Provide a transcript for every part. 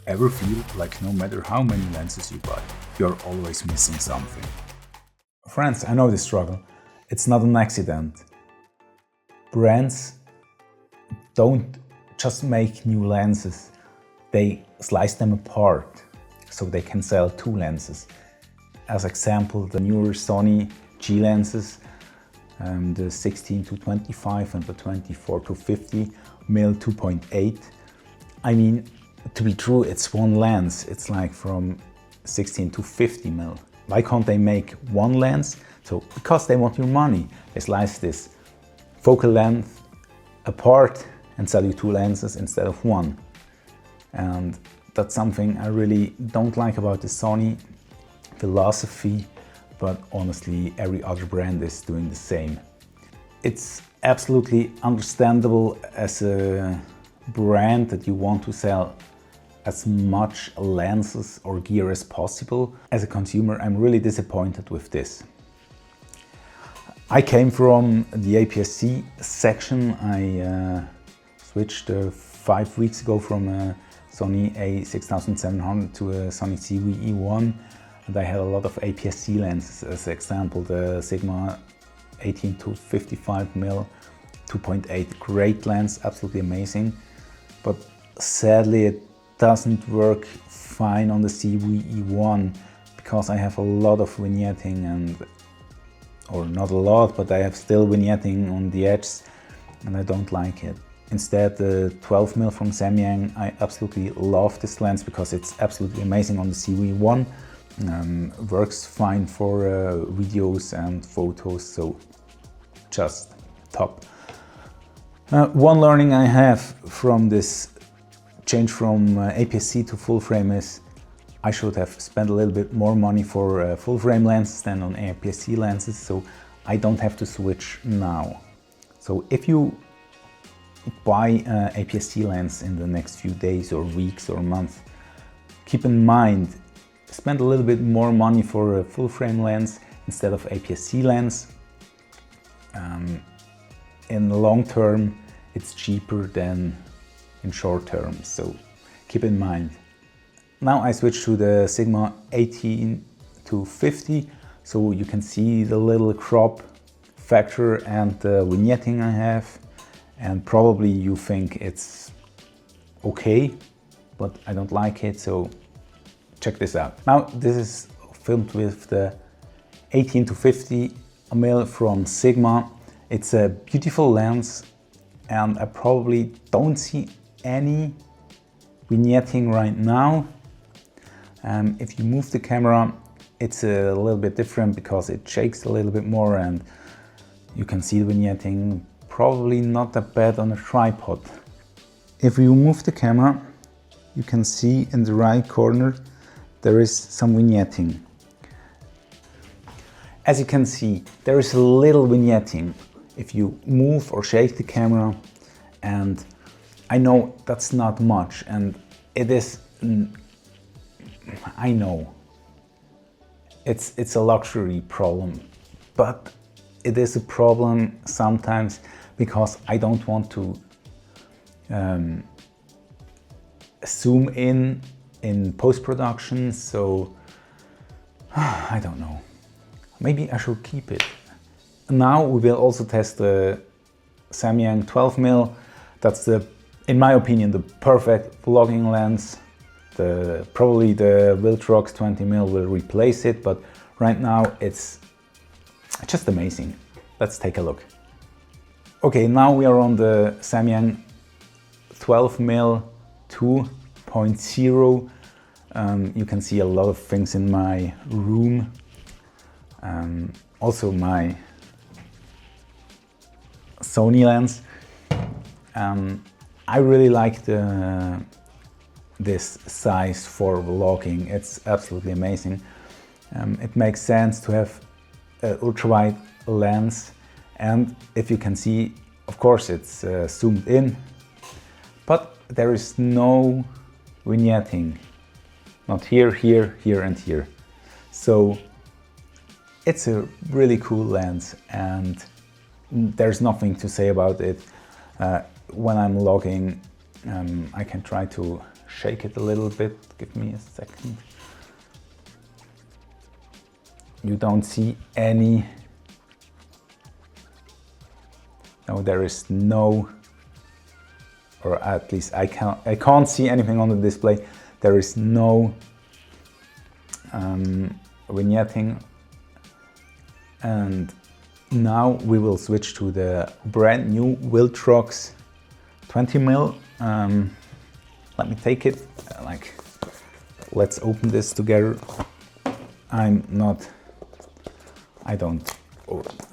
Ever feel like no matter how many lenses you buy, you're always missing something? Friends, I know this struggle. It's not an accident. Brands don't just make new lenses, they slice them apart so they can sell two lenses. As example, the newer Sony G lenses, the 16 to 25 and the 24 to 50 mm 2.8. I mean, to be true, it's one lens. It's like from 16 to 50 mm. Why can't they make one lens? So because they want your money, they slice this focal length apart and sell you two lenses instead of one. And that's something I really don't like about the Sony philosophy, but honestly every other brand is doing the same. It's absolutely understandable as a brand that you want to sell as much lenses or gear as possible. As a consumer, I'm really disappointed with this. I came from the APS-C section. I switched 5 weeks ago from a Sony a6700 to a Sony ZV-E1, and I had a lot of APS-C lenses. As example, the Sigma 18 to 55 mm 2.8, great lens, absolutely amazing. But sadly, it doesn't work fine on the ZV-E1 because I have a lot of vignetting or not a lot, but I have still vignetting on the edges and I don't like it. Instead, the 12 mm from Samyang, I absolutely love this lens because it's absolutely amazing on the ZV-E1. Works fine for videos and photos, so just top. One learning I have from this change from APS-C to full frame is I should have spent a little bit more money for full frame lenses than on APS-C lenses, so I don't have to switch now. So if you buy an APS-C lens in the next few days or weeks or months, keep in mind, spend a little bit more money for a full frame lens instead of APS-C lens. In the long term, it's cheaper than in short term, so keep in mind. Now I switch to the Sigma 18 to 50, so you can see the little crop factor and the vignetting I have, and probably you think it's okay, but I don't like it, so check this out. Now this is filmed with the 18 to 50 mm from Sigma. It's a beautiful lens and I probably don't see any vignetting right now. If you move the camera, it's a little bit different because it shakes a little bit more and you can see the vignetting, probably not that bad on a tripod. If you move the camera, you can see in the right corner there is some vignetting. As you can see, there is a little vignetting if you move or shake the camera, and I know that's not much, and it is, I know it's a luxury problem, but it is a problem sometimes because I don't want to zoom in post-production, so I don't know. Maybe I should keep it. Now we will also test the Samyang 12 mm. That's in my opinion, the perfect vlogging lens. Probably the Viltrox 20 mm will replace it, but right now it's just amazing. Let's take a look. Okay, now we are on the Samyang 12 mm 2.0. You can see a lot of things in my room. Also my Sony lens. I really like this size for vlogging. It's absolutely amazing. It makes sense to have an ultra-wide lens, and if you can see, of course it's zoomed in, but there is no vignetting. Not here, here, here and here. So it's a really cool lens and there's nothing to say about it. When I'm vlogging, I can try to shake it a little bit. Give me a second. You don't see any. No, there is no, or at least I can't see anything on the display. There is no vignetting. And now we will switch to the brand new Viltrox 20mm. Let me take it. Let's open this together.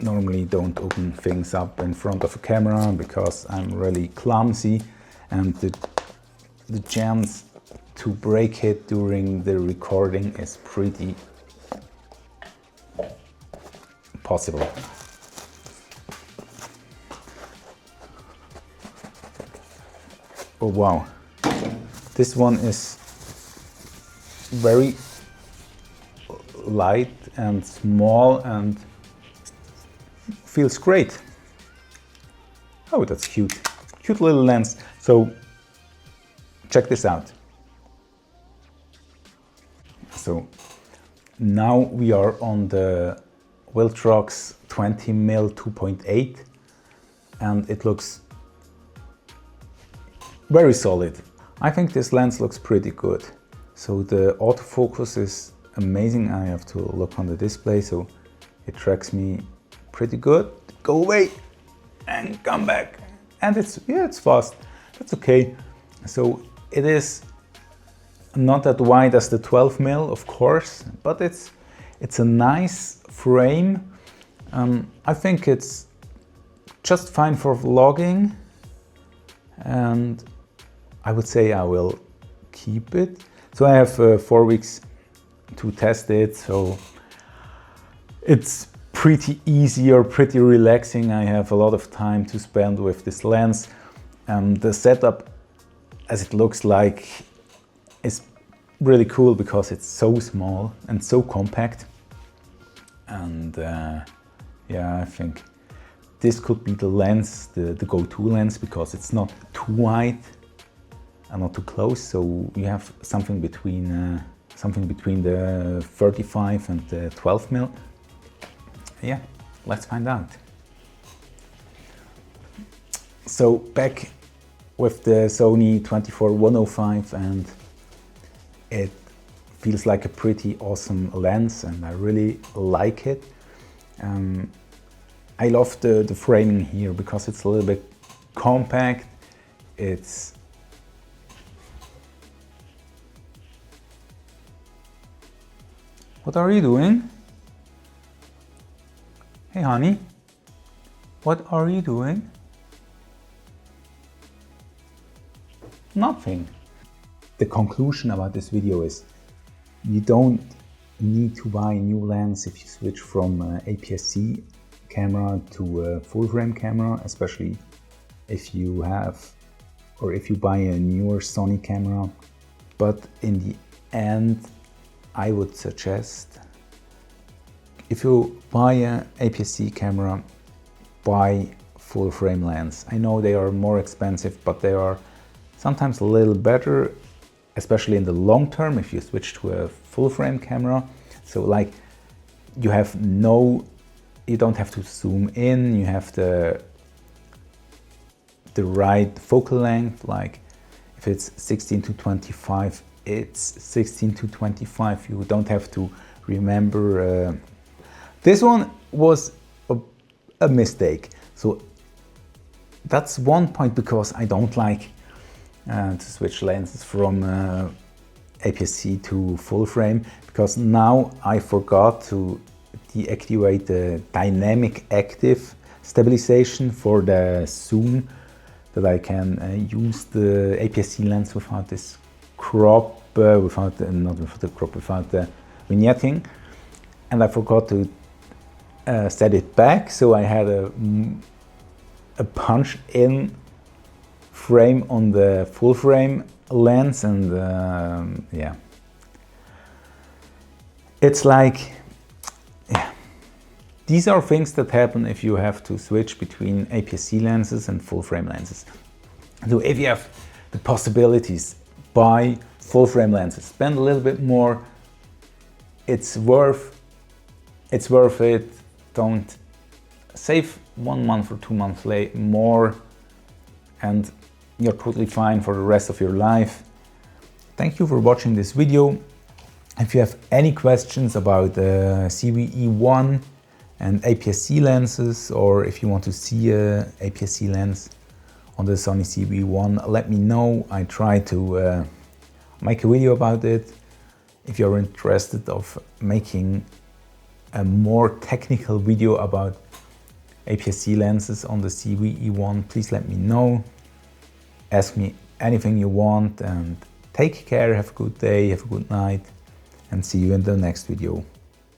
Normally don't open things up in front of a camera because I'm really clumsy, and the chance to break it during the recording is pretty possible. Oh wow, this one is very light and small and feels great. Oh, that's cute. Cute little lens. So check this out. So now we are on the Viltrox 20mm 2.8 and it looks very solid. I think this lens looks pretty good. So the autofocus is amazing. I have to look on the display, so it tracks me pretty good. Go away and come back. And it's fast. That's okay. So it is not that wide as the 12mm, of course, but it's a nice frame. I think it's just fine for vlogging, and I would say I will keep it. So I have 4 weeks to test it, so it's pretty easy or pretty relaxing. I have a lot of time to spend with this lens. The setup, as it looks like, is really cool because it's so small and so compact. And yeah, I think this could be the lens, the go-to lens, because it's not too wide and not too close. So you have something between the 35 and the 12mm. Yeah, let's find out. So back with the Sony 24-105, and it feels like a pretty awesome lens and I really like it. I love the framing here because it's a little bit compact. It's What are you doing? Hey honey, what are you doing? Nothing. The conclusion about this video is you don't need to buy a new lens if you switch from APS-C camera to a full frame camera, especially if you buy a newer Sony camera. But in the end, I would suggest, if you buy an APS-C camera, buy full frame lens. I know they are more expensive, but they are sometimes a little better, especially in the long term if you switch to a full frame camera. So like you don't have to zoom in, you have the right focal length. Like if it's 16-25, it's 16-25. You don't have to remember. This one was a mistake. So that's one point, because I don't like to switch lenses from APS-C to full frame, because now I forgot to deactivate the dynamic active stabilization for the zoom, that I can use the APS-C lens without this crop, without the vignetting, and I forgot to set it back, so I had a punch-in frame on the full frame lens, and yeah, it's like, yeah, these are things that happen if you have to switch between APS-C lenses and full frame lenses. So if you have the possibilities, buy full frame lenses. Spend a little bit more. It's worth it. Don't save 1 month or 2 months more, and you're totally fine for the rest of your life. Thank you for watching this video. If you have any questions about the ZV-E1 and APS-C lenses, or if you want to see a APS-C lens on the Sony ZV-E1, let me know. I try to make a video about it. If you're interested of making a more technical video about APS-C lenses on the ZV-E1, please let me know. Ask me anything you want, and take care, have a good day, have a good night, and see you in the next video.